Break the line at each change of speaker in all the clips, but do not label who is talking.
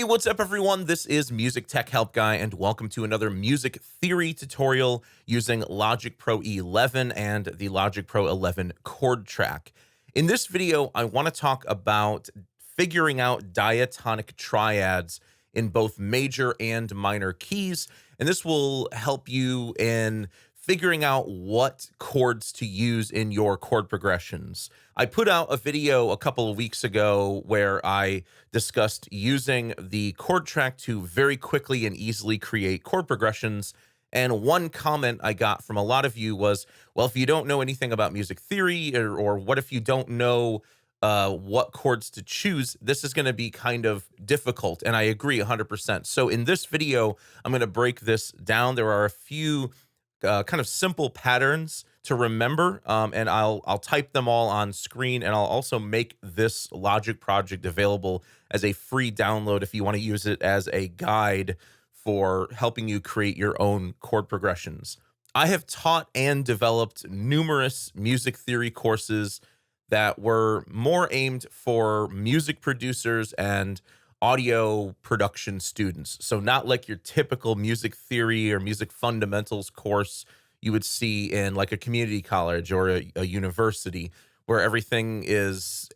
Hey, what's up everyone? This is Music Tech Help Guy and welcome to another music theory tutorial using Logic Pro 11 and the Logic Pro 11 Chord Track. In this video, I want to talk about figuring out diatonic triads in both major and minor keys, and this will help you in figuring out what chords to use in your chord progressions. I put out a video a couple of weeks ago where I discussed using the chord track to very quickly and easily create chord progressions. And one comment I got from a lot of you was, well, if you don't know anything about music theory, or what if you don't know what chords to choose, this is going to be kind of difficult. And I agree 100%. So in this video, I'm going to break this down. There are a few kind of simple patterns to remember, and I'll type them all on screen, and I'll also make this Logic project available as a free download if you want to use it as a guide for helping you create your own chord progressions. I have taught and developed numerous music theory courses that were more aimed for music producers and audio production students. So not like your typical music theory or music fundamentals course you would see in like a community college or a university, where everything is,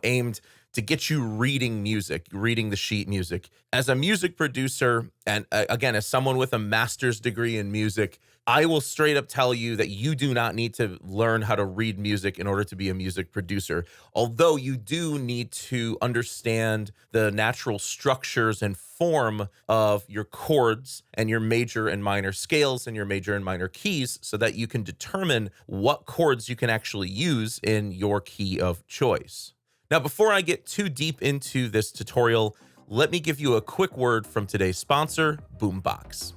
aimed to get you reading music, reading the sheet music. As a music producer, and again, as someone with a master's degree in music, I will straight up tell you that you do not need to learn how to read music in order to be a music producer. Although you do need to understand the natural structures and form of your chords and your major and minor scales and your major and minor keys so that you can determine what chords you can actually use in your key of choice. Now, before I get too deep into this tutorial, let me give you a quick word from today's sponsor, Boombox.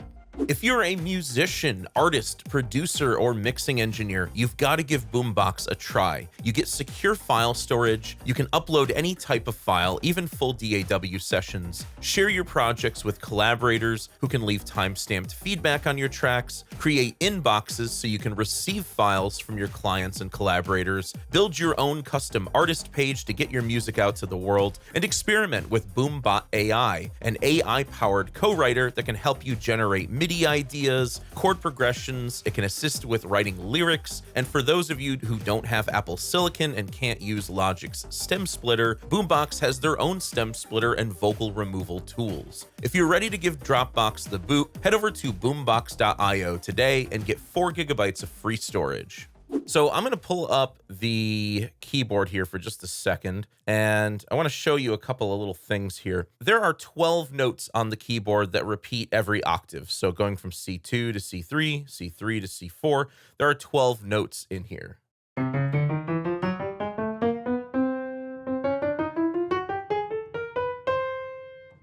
If you're a musician, artist, producer, or mixing engineer, you've got to give Boombox a try. You get secure file storage, you can upload any type of file, even full DAW sessions, share your projects with collaborators who can leave time-stamped feedback on your tracks, create inboxes so you can receive files from your clients and collaborators, build your own custom artist page to get your music out to the world, and experiment with Boombot AI, an AI-powered co-writer that can help you generate MIDI ideas, chord progressions. It can assist with writing lyrics. And for those of you who don't have Apple Silicon and can't use Logic's stem splitter, Boombox has their own stem splitter and vocal removal tools. If you're ready to give Dropbox the boot, head over to boombox.io today and get 4 GB of free storage. So I'm going to pull up the keyboard here for just a second, and I want to show you a couple of little things here. There are 12 notes on the keyboard that repeat every octave. So going from C2 to C3, C3 to C4, there are 12 notes in here.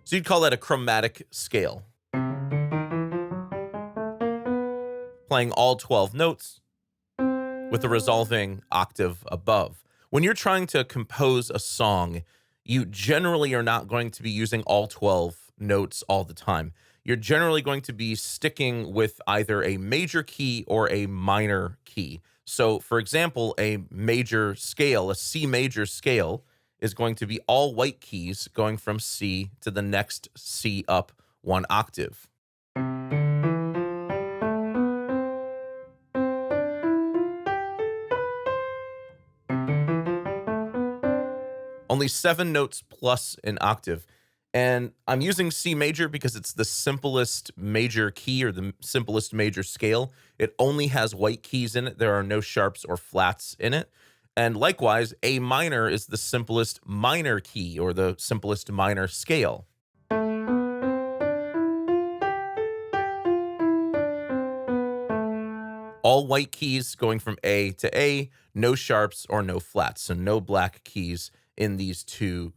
So you'd call that a chromatic scale. Playing all 12 notes with the resolving octave above. When you're trying to compose a song, you generally are not going to be using all 12 notes all the time. You're generally going to be sticking with either a major key or a minor key. So, for example, a major scale, a C major scale, is going to be all white keys going from C to the next C up 1 octave. Only 7 notes plus an octave. And I'm using C major because it's the simplest major key or the simplest major scale. It only has white keys in it. There are no sharps or flats in it. And likewise, A minor is the simplest minor key or the simplest minor scale. All white keys going from A to A, no sharps or no flats, so no black keys in these two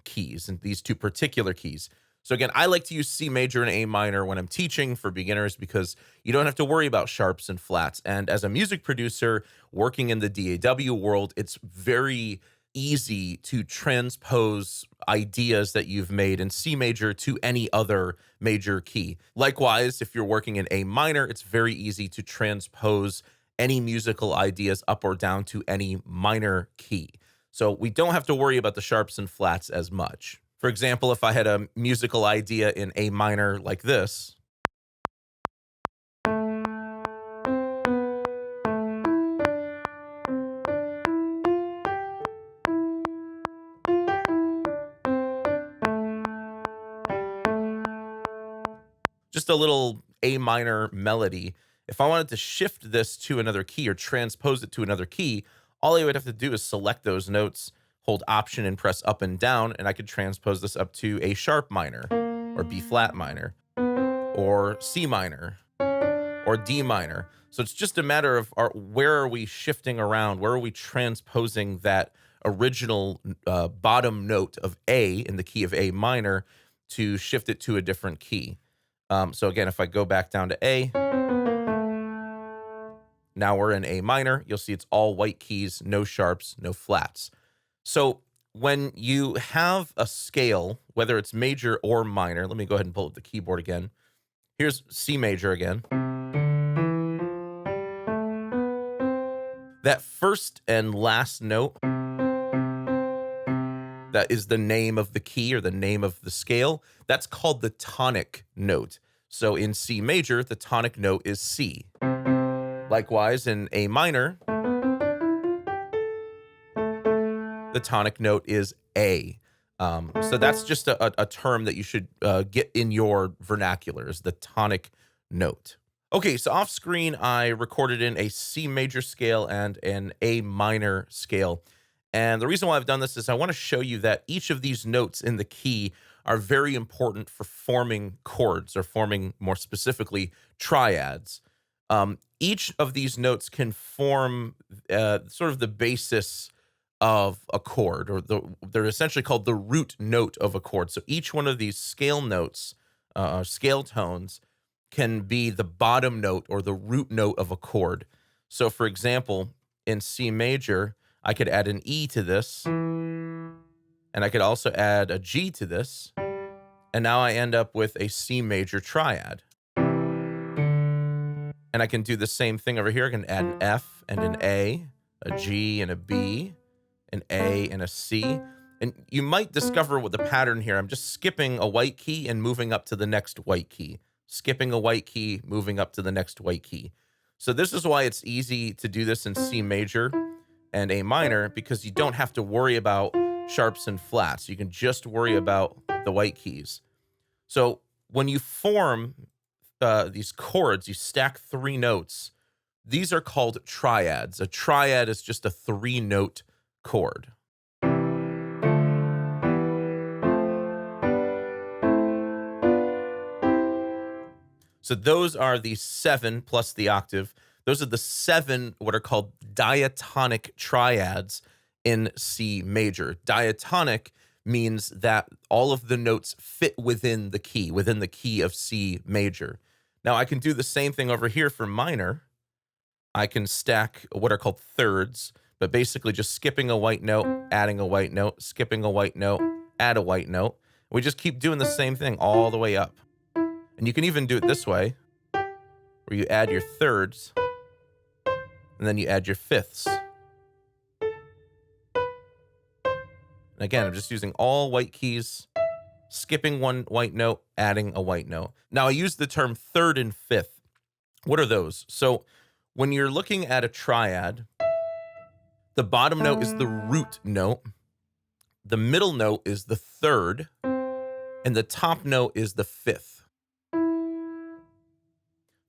keys, and these two particular keys. So again, I like to use C major and A minor when I'm teaching for beginners because you don't have to worry about sharps and flats. And as a music producer working in the DAW world, it's very easy to transpose ideas that you've made in C major to any other major key. Likewise, if you're working in A minor, it's very easy to transpose any musical ideas up or down to any minor key. So we don't have to worry about the sharps and flats as much. For example, if I had a musical idea in A minor like this, just a little A minor melody. If I wanted to shift this to another key or transpose it to another key, all I would have to do is select those notes, hold Option and press up and down, and I could transpose this up to A sharp minor, or B flat minor, or C minor, or D minor. So it's just a matter of where are we shifting around? Where are we transposing that original bottom note of A in the key of A minor to shift it to a different key? So again, if I go back down to A, now we're in A minor. You'll see it's all white keys, no sharps, no flats. So when you have a scale, whether it's major or minor, let me go ahead and pull up the keyboard again. Here's C major again. That first and last note, that is the name of the key or the name of the scale. That's called the tonic note. So in C major, the tonic note is C. Likewise, in A minor, the tonic note is A. So that's just a term that you should get in your vernacular, is the tonic note. Okay, so off screen, I recorded in a C major scale and an A minor scale. And the reason why I've done this is I want to show you that each of these notes in the key are very important for forming chords, or forming, more specifically, triads. Each of these notes can form sort of the basis of a chord, or they're essentially called the root note of a chord. So each one of these scale notes, scale tones, can be the bottom note or the root note of a chord. So for example, in C major, I could add an E to this, and I could also add a G to this, and now I end up with a C major triad. And I can do the same thing over here. I can add an F and an A G and a B, an A and a C. And you might discover with the pattern here, I'm just skipping a white key and moving up to the next white key. Skipping a white key, moving up to the next white key. So this is why it's easy to do this in C major and A minor, because you don't have to worry about sharps and flats. You can just worry about the white keys. So when you form these chords, you stack 3 notes. These are called triads. A triad is just a 3-note chord. So those are the 7 plus the octave. Those are the 7 what are called diatonic triads in C major. Diatonic means that all of the notes fit within the key of C major. Now I can do the same thing over here for minor. I can stack what are called thirds, but basically just skipping a white note, adding a white note, skipping a white note, add a white note. We just keep doing the same thing all the way up. And you can even do it this way, where you add your thirds, and then you add your fifths. And again, I'm just using all white keys, skipping one white note, adding a white note. Now, I use the term third and fifth. What are those? So when you're looking at a triad, the bottom note is the root note, the middle note is the third, and the top note is the fifth.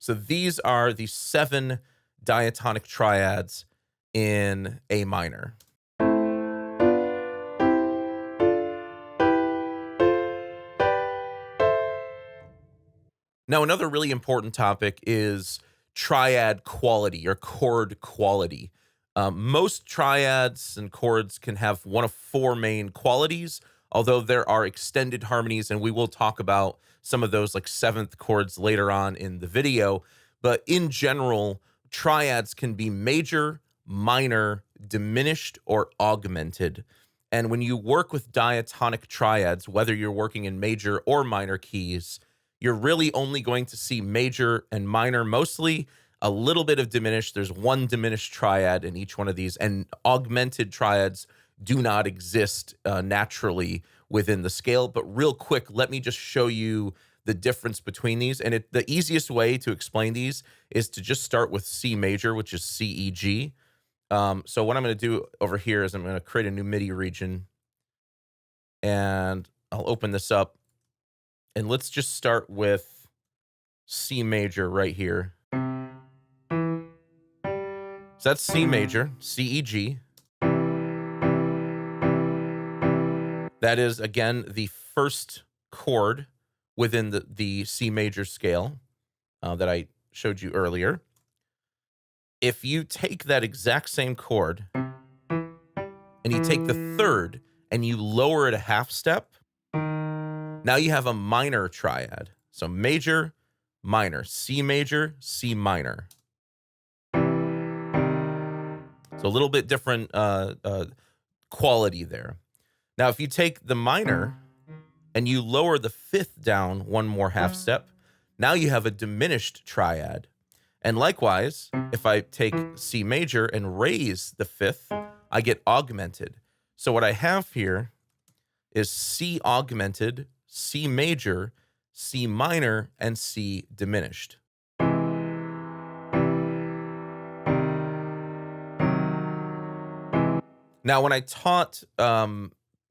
So these are the 7 diatonic triads in A minor. Now, another really important topic is triad quality, or chord quality. Most triads and chords can have one of 4 main qualities, although there are extended harmonies, and we will talk about some of those, like 7th chords, later on in the video. But in general, triads can be major, minor, diminished, or augmented. And when you work with diatonic triads, whether you're working in major or minor keys, you're really only going to see major and minor, mostly a little bit of diminished. There's 1 diminished triad in each one of these, and augmented triads do not exist naturally within the scale. But real quick, let me just show you the difference between these. And the easiest way to explain these is to just start with C major, which is C, E, G. So what I'm going to do over here is I'm going to create a new MIDI region, and I'll open this up, and let's just start with C major right here. So that's C major, C, E, G. That is, again, the first chord within the C major scale that I showed you earlier. If you take that exact same chord and you take the third and you lower it a half step, now you have a minor triad. So major, minor, C major, C minor. So a little bit different quality there. Now, if you take the minor and you lower the fifth down one more half step, now you have a diminished triad. And likewise, if I take C major and raise the fifth, I get augmented. So what I have here is C augmented, C major, C minor, and C diminished. Now, when I taught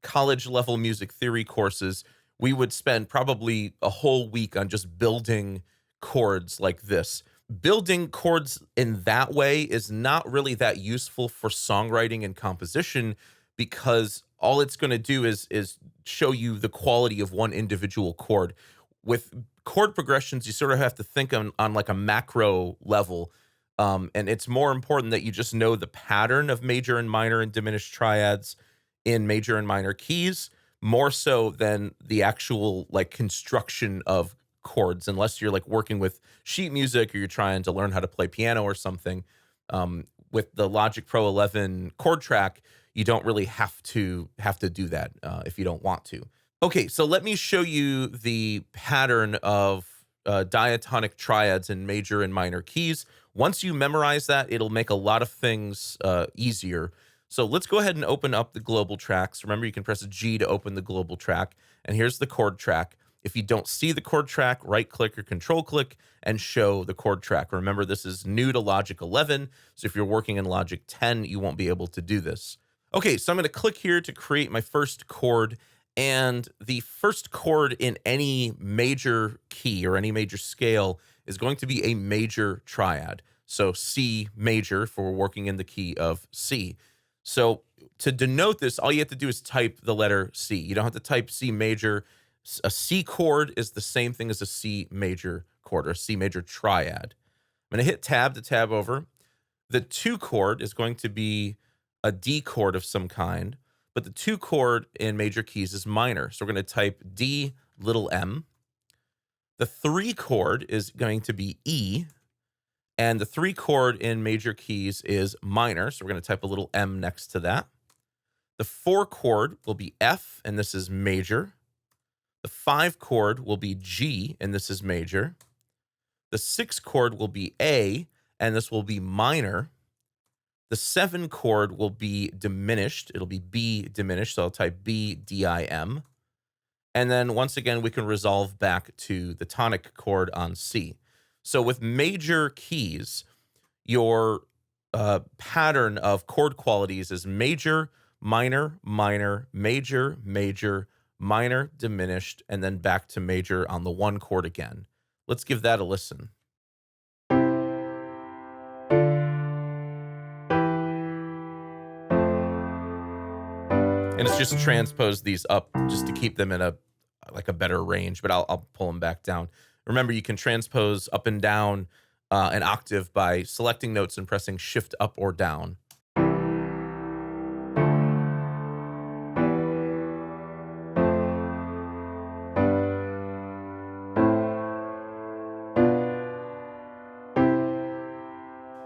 college level music theory courses, we would spend probably a whole week on just building chords like this. Building chords in that way is not really that useful for songwriting and composition, because all it's going to do is show you the quality of one individual chord. With chord progressions, you sort of have to think on like a macro level. And it's more important that you just know the pattern of major and minor and diminished triads in major and minor keys, more so than the actual like construction of chords, unless you're like working with sheet music or you're trying to learn how to play piano or something. With the Logic Pro 11 chord track, you don't really have to do that if you don't want to. Okay, so let me show you the pattern of diatonic triads in major and minor keys. Once you memorize that, it'll make a lot of things easier. So let's go ahead and open up the global tracks. Remember, you can press G to open the global track. And here's the chord track. If you don't see the chord track, right-click or control-click and show the chord track. Remember, this is new to Logic 11, so if you're working in Logic 10, you won't be able to do this. Okay, so I'm going to click here to create my first chord, and the first chord in any major key or any major scale is going to be a major triad. So C major, for we're working in the key of C. So to denote this, all you have to do is type the letter C. You don't have to type C major. A C chord is the same thing as a C major chord, or a C major triad. I'm going to hit tab to tab over. The 2 chord is going to be a D chord of some kind, but the 2 chord in major keys is minor. So we're going to type D little m. The 3 chord is going to be E, and the 3 chord in major keys is minor. So we're going to type a little m next to that. The 4 chord will be F, and this is major. The 5 chord will be G, and this is major. The 6 chord will be A, and this will be minor. The 7 chord will be diminished. It'll be B diminished, so I'll type B, D-I-M. And then once again, we can resolve back to the tonic chord on C. So with major keys, your pattern of chord qualities is major, minor, minor, major, major, minor, diminished, and then back to major on the 1 chord again. Let's give that a listen. And it's just transposed these up just to keep them in a better range, but I'll pull them back down. Remember, you can transpose up and down an octave by selecting notes and pressing Shift up or down.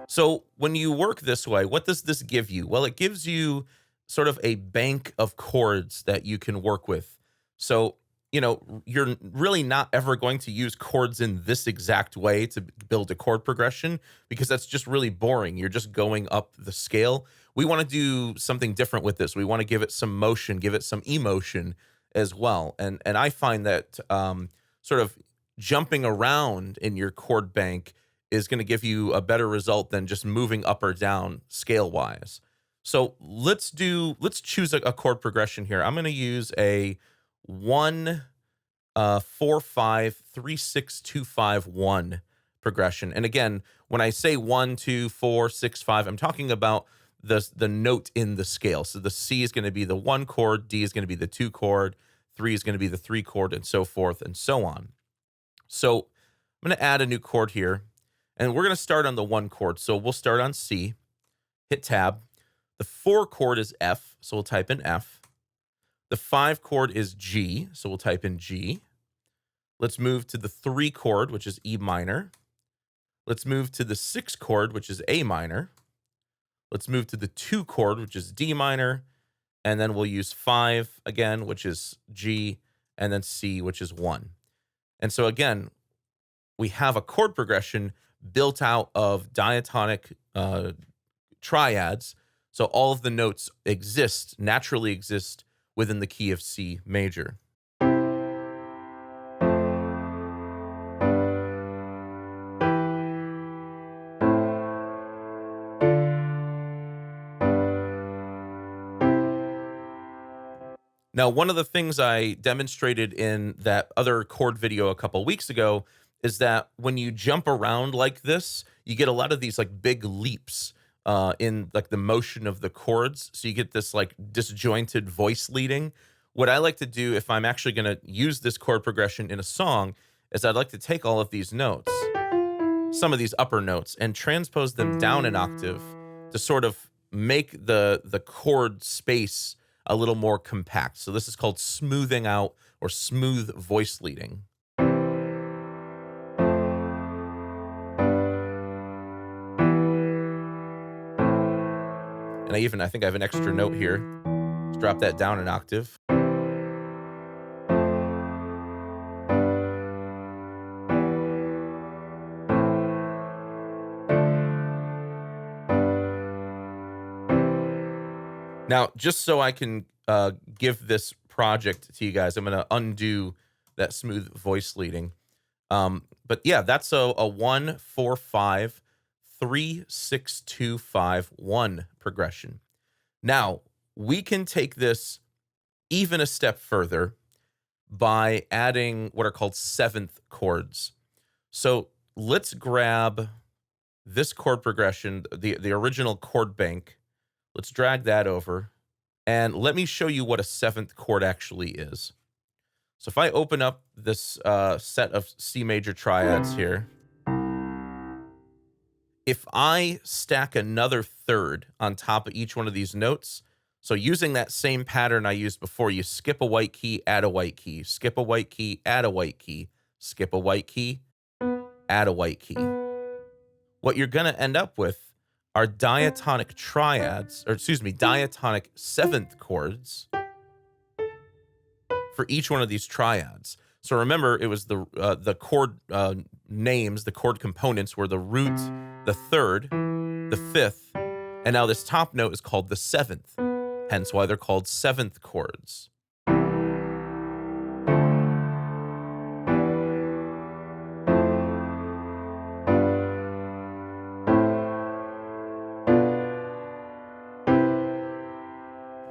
So when you work this way, what does this give you? Well, it gives you sort of a bank of chords that you can work with. So, you know, you're really not ever going to use chords in this exact way to build a chord progression, because that's just really boring. You're just going up the scale. We want to do something different with this. We want to give it some motion, give it some emotion. as well. And I find that sort of jumping around in your chord bank is going to give you a better result than just moving up or down scale wise. So let's choose a chord progression here. I'm going to use a 1 4 5 3 6 2 5 1 progression. And again, when I say 1 2 4 6 5, I'm talking about the note in the scale. So the C is going to be the 1 chord, D is going to be the 2 chord, 3 is going to be the 3 chord, and so forth and so on. So I'm going to add a new chord here, and we're going to start on the 1 chord. So we'll start on C, hit tab. The 4 chord is F, so we'll type in F. The 5 chord is G, so we'll type in G. Let's move to the 3 chord, which is E minor. Let's move to the 6 chord, which is A minor. Let's move to the 2 chord, which is D minor. And then we'll use 5 again, which is G, and then C, which is 1. And so again, we have a chord progression built out of diatonic triads. So all of the notes naturally exist within the key of C major. Now, one of the things I demonstrated in that other chord video a couple weeks ago is that when you jump around like this, you get a lot of these like big leaps in like the motion of the chords. So you get this like disjointed voice leading. What I like to do if I'm actually going to use this chord progression in a song is I'd like to take all of these notes, some of these upper notes, and transpose them down an octave to sort of make the chord space a little more compact. So this is called smoothing out or smooth voice leading. And I think I have an extra note here. Let's drop that down an octave. Now, just so I can give this project to you guys, I'm going to undo that smooth voice leading. But yeah, that's a 1 4 5 3 6 2 5 1 progression. Now, we can take this even a step further by adding what are called 7th chords. So let's grab this chord progression, the original chord bank. Let's drag that over, and let me show you what a 7th chord actually is. So if I open up this set of C major triads here, if I stack another third on top of each one of these notes, so using that same pattern I used before, you skip a white key, add a white key, skip a white key, add a white key, skip a white key, add a white key. What you're going to end up with are diatonic triads, or excuse me, diatonic 7th chords for each one of these triads. So remember, it was the chord names, the chord components were the root, the 3rd, the 5th, and now this top note is called the 7th, hence why they're called 7th chords.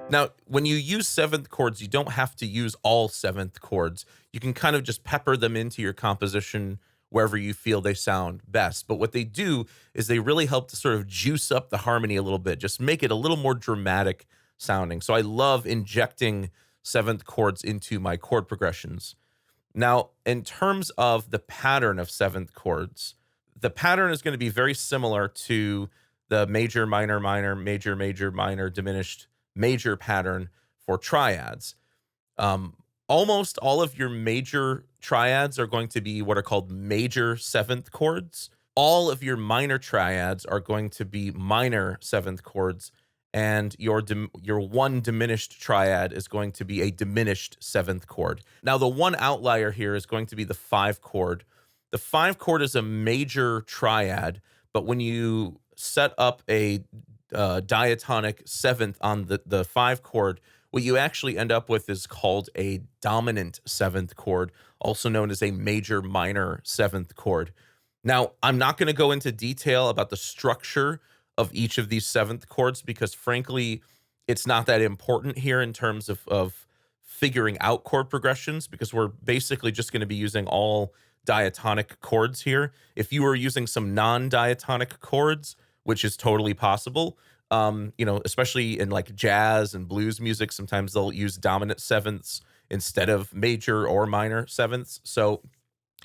Now, when you use 7th chords, you don't have to use all 7th chords. You can kind of just pepper them into your composition wherever you feel they sound best. But what they do is they really help to sort of juice up the harmony a little bit, just make it a little more dramatic sounding. So I love injecting 7th chords into my chord progressions. Now, in terms of the pattern of 7th chords, the pattern is going to be very similar to the major, minor, minor, major, major, minor, diminished, major pattern for triads. Almost all of your major triads are going to be what are called major 7th chords. All of your minor triads are going to be minor 7th chords, and your one diminished triad is going to be a diminished 7th chord. Now, the one outlier here is going to be the 5 chord. The 5 chord is a major triad, but when you set up a diatonic 7th on the 5 chord, what you actually end up with is called a dominant seventh chord, also known as a major minor seventh chord. Now, I'm not going to go into detail about the structure of each of these seventh chords because, frankly, it's not that important here in terms of figuring out chord progressions, because we're basically just going to be using all diatonic chords here. If you were using some non-diatonic chords, which is totally possible, especially in like jazz and blues music, sometimes they'll use dominant sevenths instead of major or minor sevenths. So,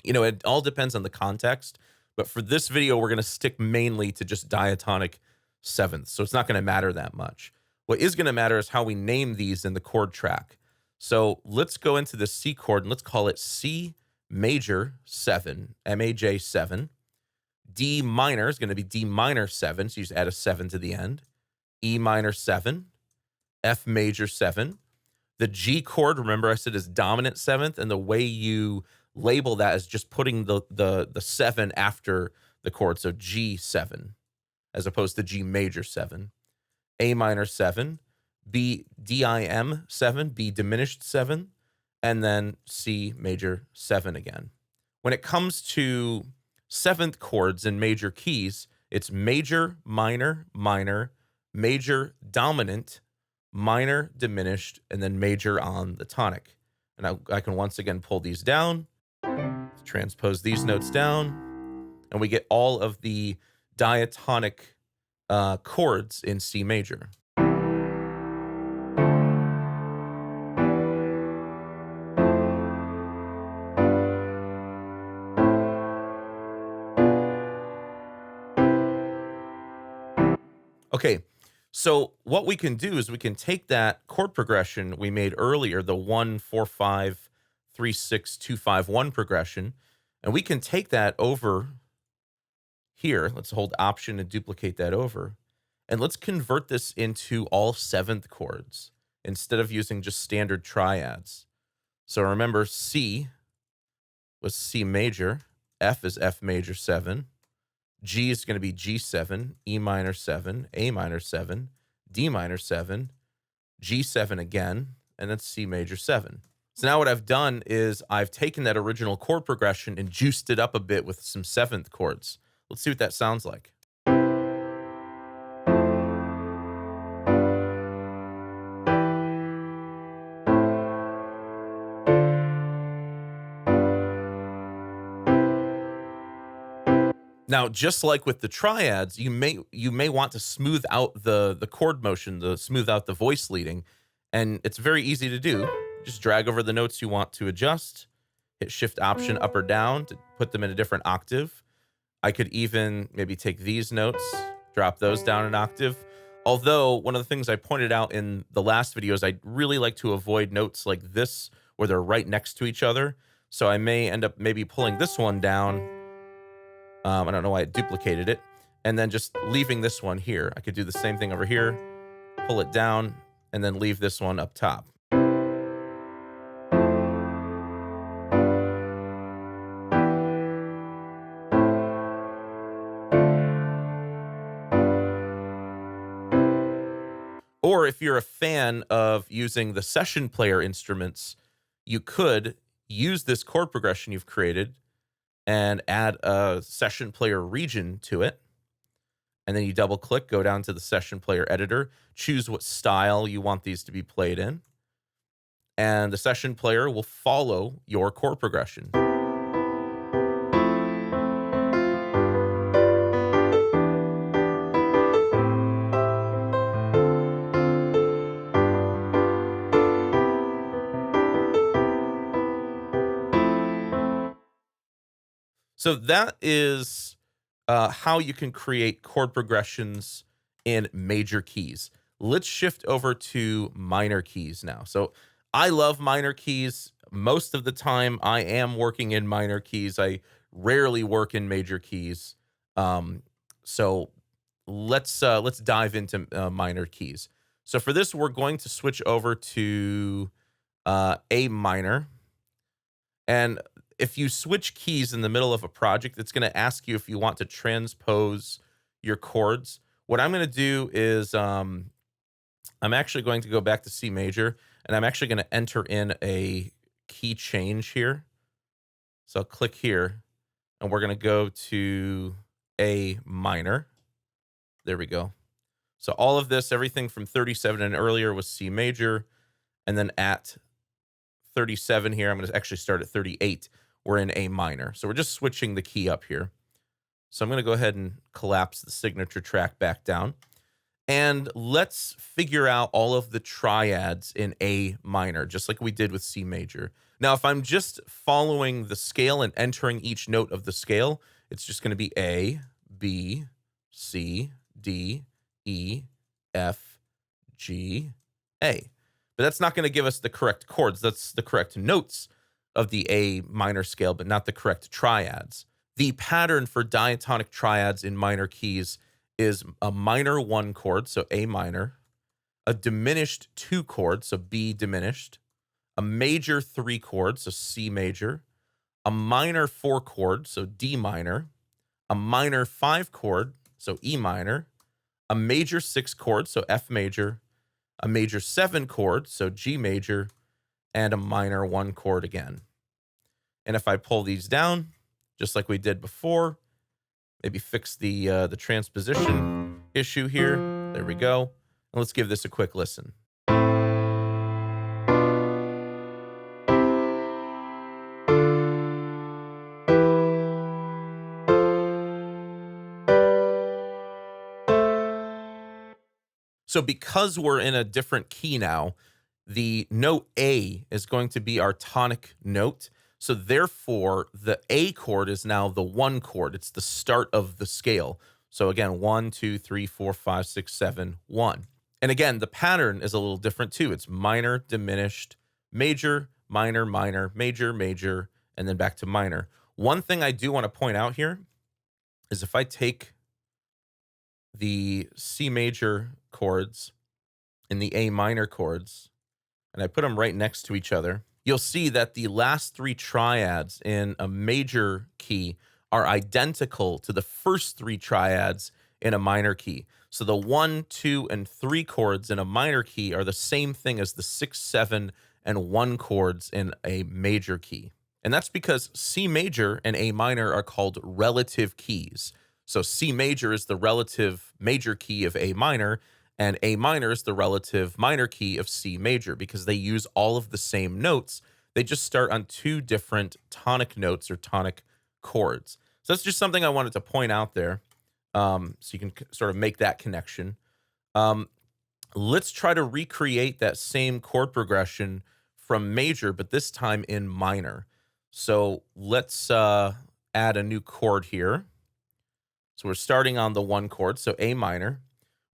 it all depends on the context. But for this video, we're going to stick mainly to just diatonic sevenths. So it's not going to matter that much. What is going to matter is how we name these in the chord track. So let's go into the C chord and let's call it C major 7, MAJ 7. D minor is going to be D minor 7, so you just add a 7 to the end. E minor 7, F major 7. The G chord, remember I said, is dominant seventh, and the way you label that is just putting the 7 after the chord, so G7 as opposed to G major 7. A minor 7, B DIM 7, B diminished 7, and then C major 7 again. When it comes to seventh chords in major keys, it's major, minor, minor, major, dominant, minor, diminished, and then major on the tonic. And I can once again pull these down, transpose these notes down, and we get all of the diatonic chords in C major. Okay, so what we can do is we can take that chord progression we made earlier, the 1 4 5 3 6 2 5 1 progression, and we can take that over here. Let's hold Option and duplicate that over, and let's convert this into all seventh chords instead of using just standard triads. So remember, C was C major, F is F major 7. G is going to be G7, E minor 7, A minor 7, D minor 7, G7 again, and then C major 7. So now what I've done is I've taken that original chord progression and juiced it up a bit with some seventh chords. Let's see what that sounds like. Now, just like with the triads, you may want to smooth out the chord motion, smooth out the voice leading, and it's very easy to do. Just drag over the notes you want to adjust, hit Shift Option up or down to put them in a different octave. I could even maybe take these notes, drop those down an octave. Although one of the things I pointed out in the last video is I really like to avoid notes like this where they're right next to each other. So I may end up maybe pulling this one down. I don't know why I duplicated it. And then just leaving this one here. I could do the same thing over here, pull it down, and then leave this one up top. Or if you're a fan of using the session player instruments, you could use this chord progression you've created and add a session player region to it. And then you double click, go down to the session player editor, choose what style you want these to be played in. And the session player will follow your chord progression. So that is how you can create chord progressions in major keys. Let's shift over to minor keys now. So I love minor keys. Most of the time I am working in minor keys. I rarely work in major keys. So let's dive into minor keys. So for this, we're going to switch over to A minor. And if you switch keys in the middle of a project, it's going to ask you if you want to transpose your chords. What I'm going to do is I'm actually going to go back to C major, and I'm actually going to enter in a key change here. So I'll click here, and we're going to go to A minor. There we go. So all of this, everything from 37 and earlier was C major, and then at 37 here, I'm going to actually start at 38. We're in A minor. So we're just switching the key up here. So I'm going to go ahead and collapse the signature track back down. And let's figure out all of the triads in A minor, just like we did with C major. Now, if I'm just following the scale and entering each note of the scale, it's just going to be A, B, C, D, E, F, G, A. But that's not going to give us the correct chords. That's the correct notes of the A minor scale, but not the correct triads. The pattern for diatonic triads in minor keys is a minor 1 chord, so A minor, a diminished 2 chord, so B diminished, a major 3 chord, so C major, a minor 4 chord, so D minor, a minor 5 chord, so E minor, a major 6 chord, so F major, a major 7 chord, so G major, and a minor 1 chord again. And if I pull these down, just like we did before, maybe fix the transposition issue here. There we go. And let's give this a quick listen. So because we're in a different key now, the note A is going to be our tonic note. So therefore, the A chord is now the 1 chord. It's the start of the scale. So again, 1, 2, 3, 4, 5, 6, 7, 1. And again, the pattern is a little different too. It's minor, diminished, major, minor, minor, major, major, and then back to minor. One thing I do want to point out here is if I take the C major chords and the A minor chords, and I put them right next to each other, you'll see that the last 3 triads in a major key are identical to the first 3 triads in a minor key. So the 1, 2, and 3 chords in a minor key are the same thing as the 6, 7, and 1 chords in a major key. And that's because C major and A minor are called relative keys. So C major is the relative major key of A minor, and A minor is the relative minor key of C major because they use all of the same notes. They just start on 2 different tonic notes or tonic chords. So that's just something I wanted to point out there, so you can sort of make that connection. Let's try to recreate that same chord progression from major, but this time in minor. So let's add a new chord here. So we're starting on the 1 chord, so A minor.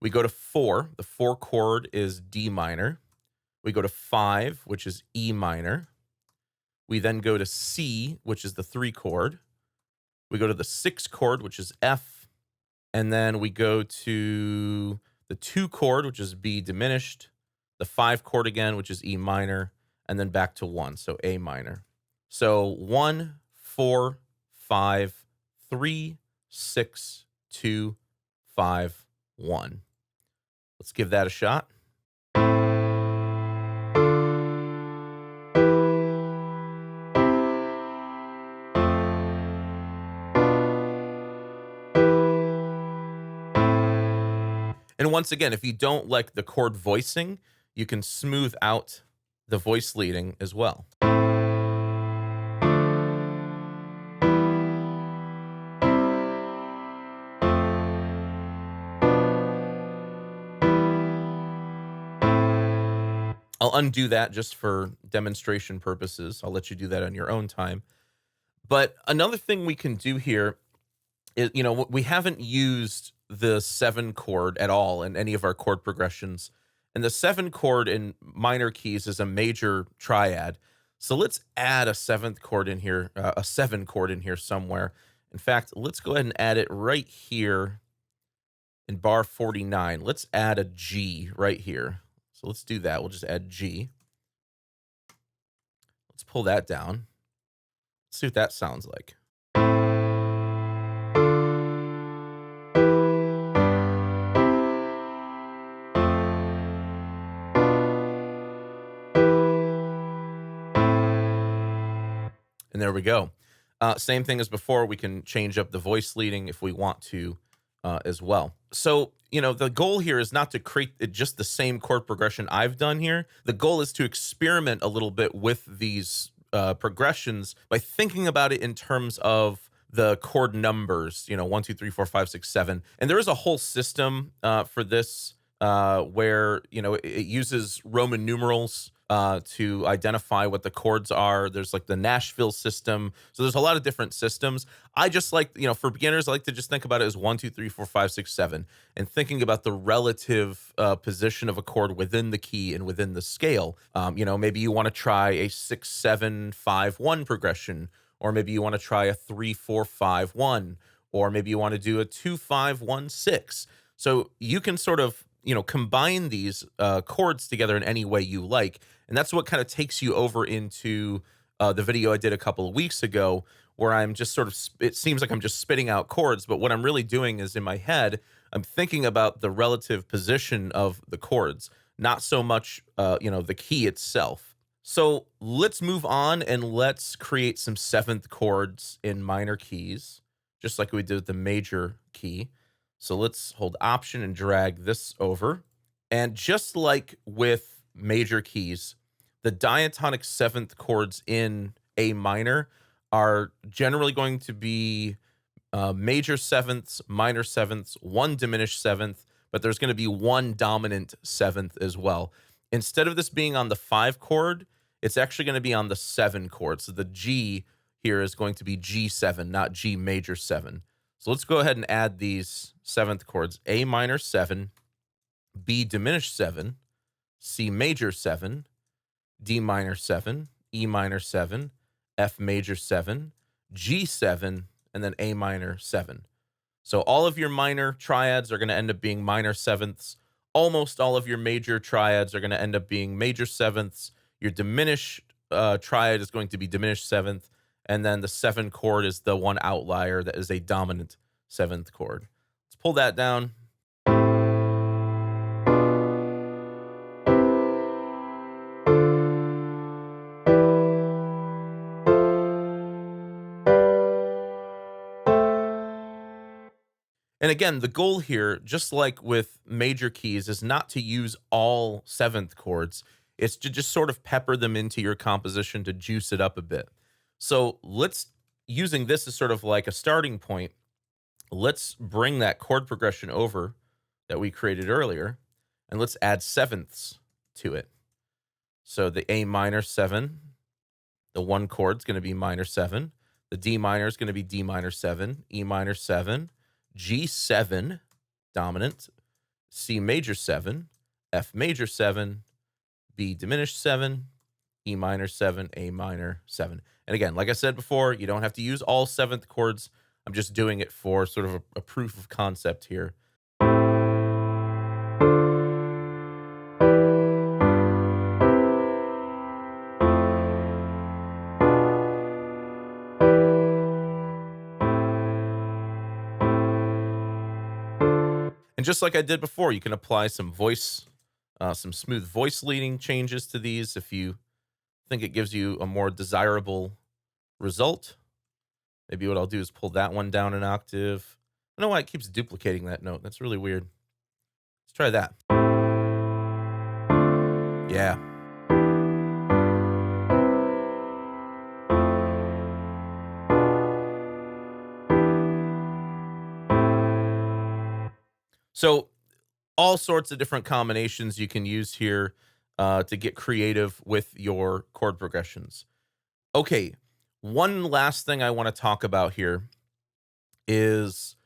We go to 4. The 4 chord is D minor. We go to 5, which is E minor. We then go to C, which is the 3 chord. We go to the 6 chord, which is F. And then we go to the 2 chord, which is B diminished. The 5 chord again, which is E minor. And then back to 1, so A minor. So 1, 4, 5, 3, 6, 2, 5, 1. Let's give that a shot. And once again, if you don't like the chord voicing, you can smooth out the voice leading as well. I'll undo that just for demonstration purposes. I'll let you do that on your own time. But another thing we can do here is, we haven't used the 7 chord at all in any of our chord progressions. And the 7 chord in minor keys is a major triad. So let's add a 7th chord in here, a 7 chord in here somewhere. In fact, let's go ahead and add it right here in bar 49. Let's add a G right here. So let's do that. We'll just add G. Let's pull that down. Let's see what that sounds like. And there we go. Same thing as before. We can change up the voice leading if we want to as well. So, the goal here is not to create just the same chord progression I've done here. The goal is to experiment a little bit with these progressions by thinking about it in terms of the chord numbers, 1, 2, 3, 4, 5, 6, 7. And there is a whole system for this where, it uses Roman numerals to identify what the chords are. There's like the Nashville system. So there's a lot of different systems. I just like, for beginners, I like to just think about it as 1, 2, 3, 4, 5, 6, 7, and thinking about the relative position of a chord within the key and within the scale. Maybe you want to try a 6, 7, 5, 1 progression, or maybe you want to try a 3, 4, 5, 1, or maybe you want to do a 2, 5, 1, 6. So you can sort of, combine these chords together in any way you like. And that's what kind of takes you over into the video I did a couple of weeks ago, where I'm just sort of, it seems like I'm just spitting out chords, but what I'm really doing is in my head, I'm thinking about the relative position of the chords, not so much, the key itself. So let's move on and let's create some seventh chords in minor keys, just like we did with the major key. So let's hold Option and drag this over. And just like with major keys, the diatonic seventh chords in A minor are generally going to be major sevenths, minor sevenths, one diminished seventh, but there's going to be one dominant seventh as well. Instead of this being on the 5 chord, it's actually going to be on the 7 chord. So the G here is going to be G7, not G major 7. So let's go ahead and add these seventh chords: A minor 7, B diminished 7, C major 7, D minor 7, E minor 7, F major 7, G7, and then A minor 7. So all of your minor triads are going to end up being minor sevenths. Almost all of your major triads are going to end up being major sevenths. Your diminished triad is going to be diminished seventh. And then the 7 chord is the one outlier that is a dominant 7th chord. Let's pull that down. And again, the goal here, just like with major keys, is not to use all 7th chords. It's to just sort of pepper them into your composition to juice it up a bit. So using this as sort of like a starting point, let's bring that chord progression over that we created earlier, and let's add sevenths to it. So the A minor 7, the 1 chord is going to be minor 7. The D minor is going to be D minor 7, E minor 7, G7, dominant, C major 7, F major 7, B diminished 7, E minor 7, A minor 7. And again, like I said before, you don't have to use all 7th chords. I'm just doing it for sort of a proof of concept here. And just like I did before, you can apply some smooth voice leading changes to these if you think it gives you a more desirable result. Maybe what I'll do is pull that one down an octave. I don't know why it keeps duplicating that note. That's really weird. Let's try that. Yeah. So all sorts of different combinations you can use here to get creative with your chord progressions. Okay, one last thing I want to talk about here is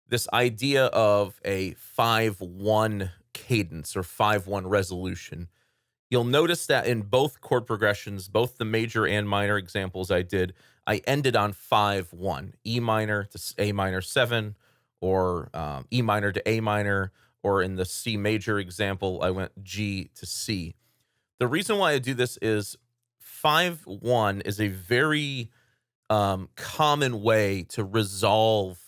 this idea of a 5-1 cadence or 5-1 resolution. You'll notice that in both chord progressions, both the major and minor examples I did, I ended on 5-1, E minor to A minor 7, or E minor to A minor, or in the C major example, I went G to C. The reason why I do this is 5-1 is a very common way to resolve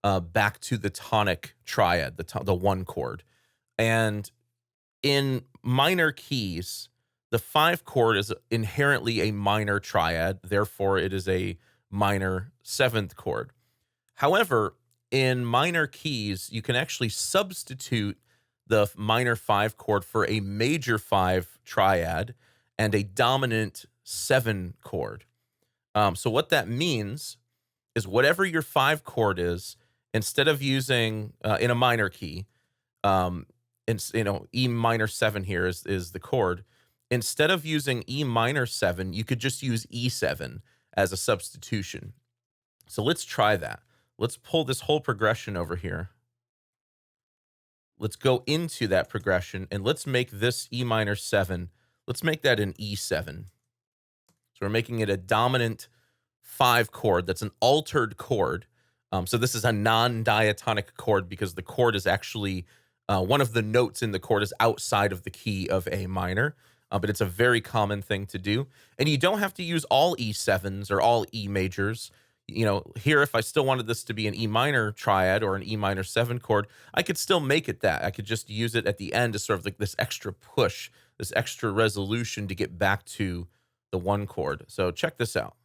back to the tonic triad, the 1 chord. And in minor keys, the 5 chord is inherently a minor triad, therefore it is a minor 7th chord. However, in minor keys, you can actually substitute the minor 5 chord for a major 5 triad and a dominant 7 chord. So what that means is whatever your 5 chord is, instead of using in a minor key, E minor 7 here is the chord. Instead of using E minor 7, you could just use E7 as a substitution. So let's try that. Let's pull this whole progression over here. Let's go into that progression and let's make this E minor 7. Let's make that an E7. So we're making it a dominant 5 chord. That's an altered chord. So this is a non-diatonic chord because the chord is actually one of the notes in the chord is outside of the key of A minor. But it's a very common thing to do. And you don't have to use all E7s or all E majors. Here, if I still wanted this to be an E minor triad or an E minor 7 chord, I could still make it that. I could just use it at the end as sort of like this extra push, this extra resolution to get back to the 1 chord. So check this out.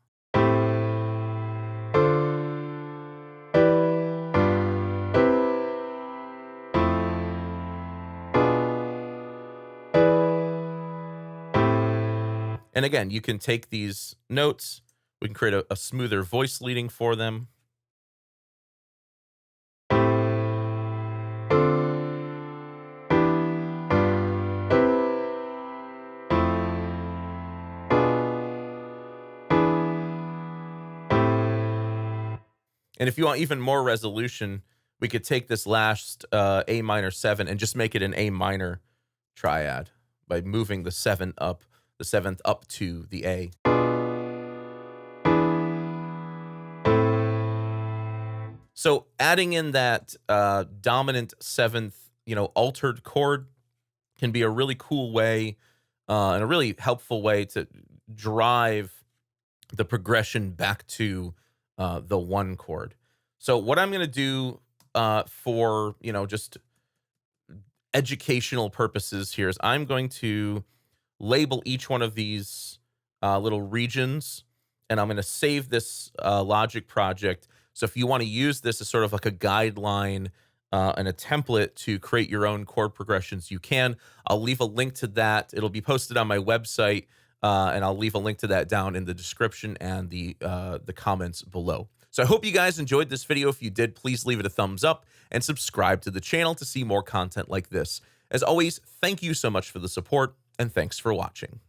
And again, you can take these notes, we can create a smoother voice leading for them. And if you want even more resolution, we could take this last A minor 7 and just make it an A minor triad by moving the 7 up, the 7th up to the A. So adding in that dominant 7th, altered chord can be a really cool way and a really helpful way to drive the progression back to the 1 chord. So what I'm going to do for, just educational purposes here is I'm going to label each one of these little regions, and I'm going to save this Logic project. So if you want to use this as sort of like a guideline and a template to create your own chord progressions, you can. I'll leave a link to that. It'll be posted on my website, and I'll leave a link to that down in the description and the comments below. So I hope you guys enjoyed this video. If you did, please leave it a thumbs up and subscribe to the channel to see more content like this. As always, thank you so much for the support, and thanks for watching.